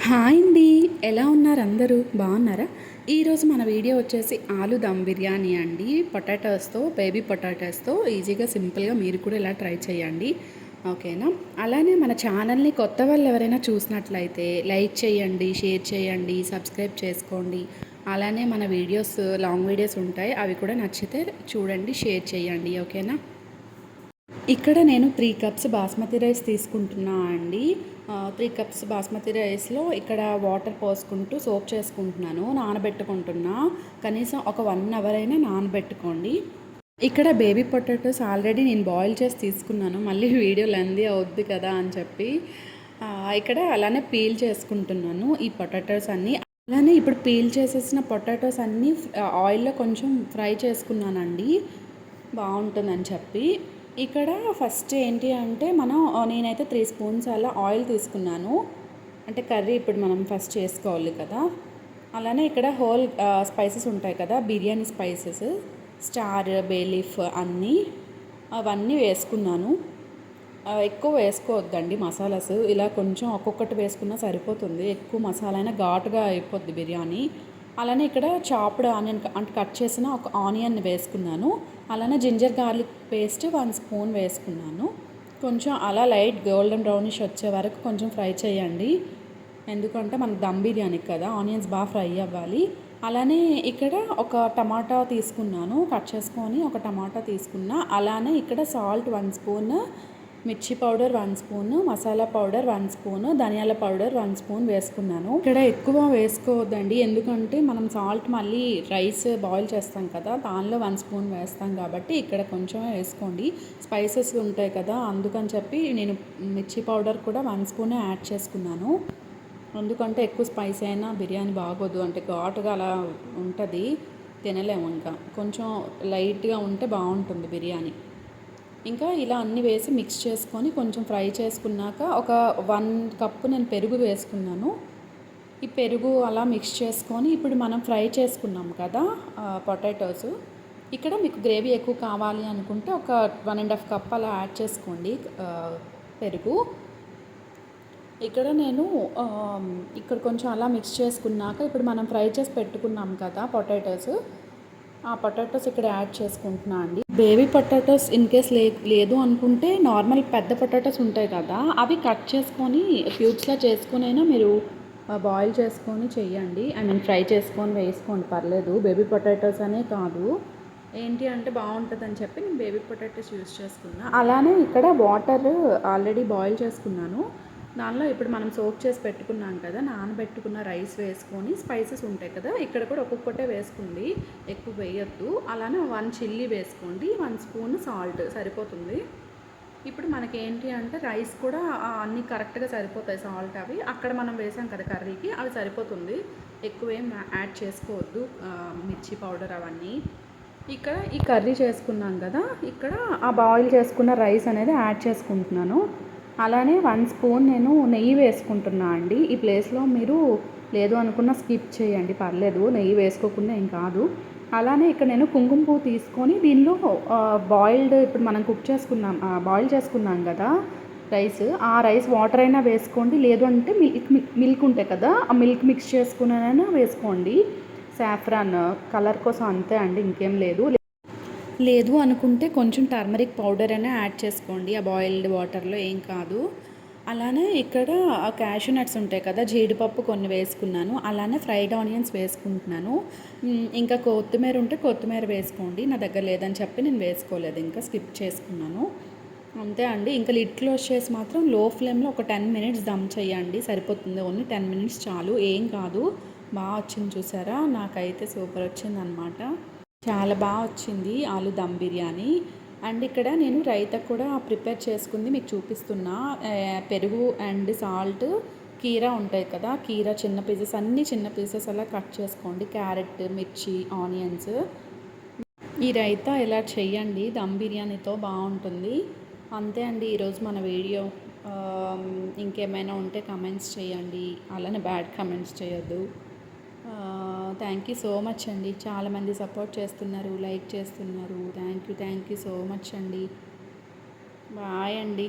Hi అండి. ఎలా ఉన్నారు అందరూ? బాగున్నారా? ఈరోజు మన వీడియో వచ్చేసి ఆలు దమ్ బిర్యానీ అండి. పొటాటోస్తో, బేబీ పొటాటోస్తో ఈజీగా సింపుల్గా మీరు కూడా ఇలా ట్రై చేయండి. ఓకేనా? అలానే మన ఛానల్ని కొత్త వాళ్ళు ఎవరైనా చూసినట్లయితే లైక్ చేయండి, షేర్ చేయండి, సబ్స్క్రైబ్ చేసుకోండి. అలానే మన వీడియోస్ లాంగ్ వీడియోస్ ఉంటాయి, అవి కూడా నచ్చితే చూడండి, షేర్ చేయండి. ఓకేనా? ఇక్కడ నేను 3 కప్స్ బాస్మతి రైస్ తీసుకుంటున్నా అండి. 3 కప్స్ బాస్మతి రైస్లో ఇక్కడ వాటర్ పోసుకుంటూ సోప్ చేసుకుంటున్నాను, నానబెట్టుకుంటున్నా. కనీసం ఒక 1 అవర్ అయినా నానబెట్టుకోండి. ఇక్కడ బేబీ పొటాటోస్ ఆల్రెడీ నేను బాయిల్ చేసి తీసుకున్నాను, మళ్ళీ వీడియో లెందీ అవుద్ది కదా అని చెప్పి ఇక్కడ అలానే పీల్ చేసుకుంటున్నాను ఈ పొటాటోస్ అన్నీ. అలానే ఇప్పుడు పీల్ చేసేసిన పొటాటోస్ అన్నీ ఆయిల్లో కొంచెం ఫ్రై చేసుకున్నానండి, బాగుంటుందని చెప్పి. ఇక్కడ ఫస్ట్ ఏంటి అంటే నేనైతే 3 స్పూన్స్ అలా ఆయిల్ తీసుకున్నాను. అంటే కర్రీ ఇప్పుడు మనం ఫస్ట్ చేసుకోవాలి కదా. అలానే ఇక్కడ హోల్ స్పైసెస్ ఉంటాయి కదా, biryani spices, star, bay leaf అవన్నీ వేసుకున్నాను. ఎక్కువ వేసుకోవద్దండి మసాలాస్, ఇలా కొంచెం ఒక్కొక్కటి వేసుకున్నా సరిపోతుంది. ఎక్కువ మసాలా అయినా ఘాటుగా అయిపోద్ది బిర్యానీ. అలానే ఇక్కడ చాప్డ్ ఆనియన్ అంటే కట్ చేసిన ఒక ఆనియన్ వేసుకున్నాను. అలానే జింజర్ గార్లిక్ పేస్ట్ 1 స్పూన్ వేసుకున్నాను. కొంచెం అలా లైట్ గోల్డెన్ బ్రౌనిష్ వచ్చే వరకు కొంచెం ఫ్రై చేయండి, ఎందుకంటే మనకు దమ్ బిర్యానీ కదా, ఆనియన్స్ బాగా ఫ్రై అవ్వాలి. అలానే ఇక్కడ ఒక టమాటా తీసుకున్నాను, కట్ చేసుకొని ఒక టమాటా తీసుకున్నా. అలానే ఇక్కడ సాల్ట్ 1 స్పూన్, మిర్చి powder 1 spoon, masala powder 1 spoon, ధనియాల పౌడర్ 1 స్పూన్ వేసుకున్నాను. ఇక్కడ ఎక్కువ వేసుకోవద్దండి, ఎందుకంటే మనం సాల్ట్ మళ్ళీ రైస్ బాయిల్ చేస్తాం కదా, దానిలో 1 స్పూన్ వేస్తాం కాబట్టి ఇక్కడ కొంచెం వేసుకోండి. స్పైసెస్ ఉంటాయి కదా, అందుకని చెప్పి నేను మిర్చి పౌడర్ కూడా 1 స్పూనే యాడ్ చేసుకున్నాను. ఎందుకంటే ఎక్కువ స్పైసీ అయినా బిర్యానీ బాగోదు, అంటే ఘాటుగా అలా ఉంటుంది, తినలేము. ఇంకా కొంచెం లైట్గా ఉంటే బాగుంటుంది బిర్యానీ. ఇంకా ఇలా అన్నీ వేసి మిక్స్ చేసుకొని కొంచెం ఫ్రై చేసుకున్నాక ఒక 1 కప్పు నేను పెరుగు వేసుకున్నాను. ఈ పెరుగు అలా మిక్స్ చేసుకొని ఇప్పుడు మనం ఫ్రై చేసుకున్నాం కదా పొటాటోస్, ఇక్కడ మీకు గ్రేవీ ఎక్కువ కావాలి అనుకుంటే ఒక 1.5 కప్ అలా యాడ్ చేసుకోండి పెరుగు. ఇక్కడ నేను ఇక్కడ కొంచెం అలా మిక్స్ చేసుకున్నాక ఇప్పుడు మనం ఫ్రై చేసి పెట్టుకున్నాం కదా పొటాటోస్, ఆ పొటాటోస్ ఇక్కడ యాడ్ చేసుకుంటున్నా అండి. బేబీ పొటాటోస్ ఇన్ కేస్ లేదు అనుకుంటే నార్మల్ పెద్ద పొటాటోస్ ఉంటాయి కదా, అవి కట్ చేసుకొని క్యూబ్స్లా చేసుకొని అయినా మీరు బాయిల్ చేసుకొని చెయ్యండి. ఐ మీన్ ఫ్రై చేసుకొని వేసుకోండి, పర్లేదు. బేబీ పొటాటోస్ అనే కాదు, ఏంటి అంటే బాగుంటుందని చెప్పి నేను బేబీ పొటాటోస్ యూస్ చేసుకున్నా. అలానే ఇక్కడ వాటర్ ఆల్రెడీ బాయిల్ చేసుకున్నాను, దానిలో ఇప్పుడు మనం సోక్ చేసి పెట్టుకున్నాం కదా, నానబెట్టుకున్న రైస్ వేసుకొని స్పైసెస్ ఉంటాయి కదా, ఇక్కడ కూడా ఒక్కొక్కటే వేసుకుంది, ఎక్కువ వేయొద్దు. అలానే 1 చిల్లీ వేసుకోండి, 1 స్పూన్ సాల్ట్ సరిపోతుంది. ఇప్పుడు మనకి ఏంటి అంటే రైస్ కూడా అన్నీ కరెక్ట్గా సరిపోతాయి, సాల్ట్ అవి అక్కడ మనం వేసాం కదా కర్రీకి, అవి సరిపోతుంది. ఎక్కువ ఏం యాడ్ చేసుకోవద్దు, మిర్చి పౌడర్ అవన్నీ. ఇక్కడ ఈ కర్రీ చేసుకున్నాం కదా, ఇక్కడ ఆ బాయిల్ చేసుకున్న రైస్ అనేది యాడ్ చేసుకుంటున్నాను. అలానే 1 స్పూన్ నేను నెయ్యి వేసుకుంటున్నా అండి. ఈ ప్లేస్లో మీరు లేదు అనుకున్న స్కిప్ చేయండి, పర్లేదు, నెయ్యి వేసుకోకుండా ఏం కాదు. అలానే ఇక్కడ నేను కుంకుమ పువ్వు తీసుకొని దీనిలో బాయిల్డ్ ఇప్పుడు మనం బాయిల్ చేసుకున్నాం కదా రైస్, ఆ రైస్ వాటర్ అయినా వేసుకోండి, లేదు అంటే మిల్క్ ఉంటాయి కదా, ఆ మిల్క్ మిక్స్ చేసుకున్నైనా వేసుకోండి. సాఫ్రాన్ కలర్ కోసం, అంతే అండి, ఇంకేం లేదు. లేదు అనుకుంటే కొంచెం టర్మరిక్ పౌడర్ అయినా యాడ్ చేసుకోండి ఆ బాయిల్డ్ వాటర్లో, ఏం కాదు. అలానే ఇక్కడ క్యాషూ నట్స్ ఉంటాయి కదా, జీడిపప్పు కొన్ని వేసుకున్నాను. అలానే ఫ్రైడ్ ఆనియన్స్ వేసుకుంటున్నాను. ఇంకా కొత్తిమీర ఉంటే కొత్తిమీర వేసుకోండి, నా దగ్గర లేదని చెప్పి నేను వేసుకోలేదు, ఇంకా స్కిప్ చేసుకున్నాను. అంతే అండి. ఇంకా లిడ్ క్లోజ్ చేసి మాత్రం లో ఫ్లేమ్లో ఒక 10 మినిట్స్ దమ్ చేయండి, సరిపోతుంది. ఓన్లీ 10 మినిట్స్ చాలు, ఏం కాదు. బాగా వచ్చింది చూసారా, నాకైతే సూపర్ వచ్చిందనమాట, చాలా బాగా వచ్చింది ఆలు దమ్ బిర్యానీ. అండ్ ఇక్కడ నేను రైతా కూడా ప్రిపేర్ చేసుకుంది మీకు చూపిస్తున్నా. పెరుగు అండ్ సాల్ట్, కీరా ఉంటాయి కదా, కీరా చిన్న పీసెస్, అన్నీ చిన్న పీసెస్ అలా కట్ చేసుకోండి, క్యారెట్, మిర్చి, ఆనియన్స్. ఈ రైతా ఇలా చెయ్యండి, దమ్ బిర్యానీతో బాగుంటుంది. అంతే అండి ఈరోజు మన వీడియో. ఇంకేమైనా ఉంటే కమెంట్స్ చేయండి, అలానే బ్యాడ్ కమెంట్స్ చేయొద్దు. థ్యాంక్ యూ సో మచ్ అండి, చాలామంది సపోర్ట్ చేస్తున్నారు, లైక్ చేస్తున్నారు. థ్యాంక్ యూ సో మచ్ అండి. బాయ్ అండి.